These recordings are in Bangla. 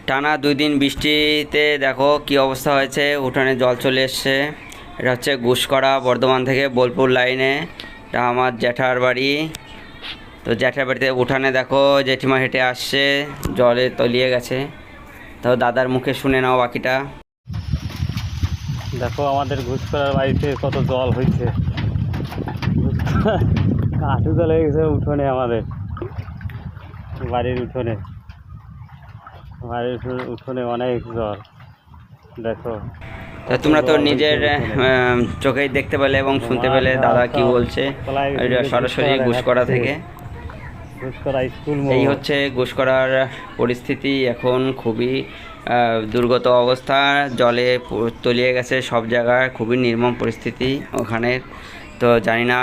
টানা 2 দিন বৃষ্টিতে দেখো কি অবস্থা হয়েছে, উঠানে জল চলে এসছে। এটা হচ্ছে ঘুষকরা, বর্ধমান থেকে বোলপুর লাইনে। এটা আমার জ্যাঠার বাড়ি। তো জ্যাঠার বাড়িতে উঠানে দেখো জেঠিমা হেঁটে আসছে, জলে তলিয়ে গেছে। তো দাদার মুখে শুনে নাও বাকিটা। দেখো আমাদের ঘুষকরার বাড়িতে কত জল হয়েছে, হাঁটু জল হয়ে গেছে উঠোনে, আমাদের বাড়ির উঠোনে উঠোনে অনেক জল। দেখো তো তোমরা তো নিজের চোখেই দেখতে পেলে এবং শুনতে পেলে দাদা কি বলছে। এটা সরাসরি ঘুষকরা থেকে। ঘুষকরা স্কুল এই হচ্ছে ঘুষকরার পরিস্থিতি এখন, খুবই দুর্গত অবস্থা। জলে তলিয়ে গেছে সব জায়গায়, খুবই নির্মম পরিস্থিতি ওখানে। তো জানি না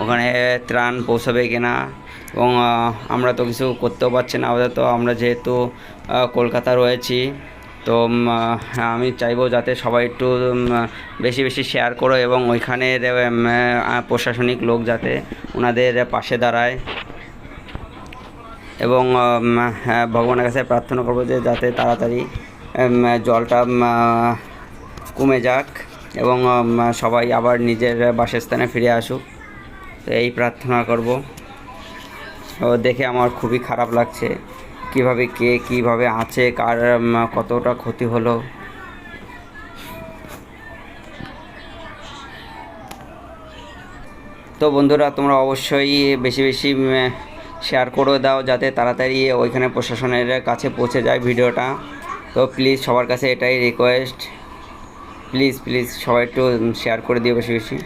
ওখানে ত্রাণ পৌঁছাবে কিনা, এবং আমরা তো কিছু করতেও পারছি না আপাতত। আমরা যেহেতু কলকাতা রয়েছি, তো আমি চাইবো যাতে সবাই একটু বেশি বেশি শেয়ার করো, এবং ওইখানের প্রশাসনিক লোক যাতে ওনাদের পাশে দাঁড়ায়। এবং ভগবানের কাছে প্রার্থনা করবো যে যাতে তাড়াতাড়ি জলটা কমে যাক, এবং সবাই আবার নিজের বাসস্থানে ফিরে আসুক। তো এই প্রার্থনা করব। ও দেখে আমার খুবই খারাপ লাগছে, কিভাবে কে কীভাবে আছে, কার কতটা ক্ষতি হলো। তো বন্ধুরা, তোমরা অবশ্যই বেশি বেশি শেয়ার করে দাও যাতে তাড়াতাড়ি ওইখানে প্রশাসনের কাছে পৌঁছে যায় ভিডিওটা। তো প্লিজ সবার কাছে এটাই রিকোয়েস্ট, প্লিজ প্লিজ সবাই একটু শেয়ার করে দিও বেশি বেশি।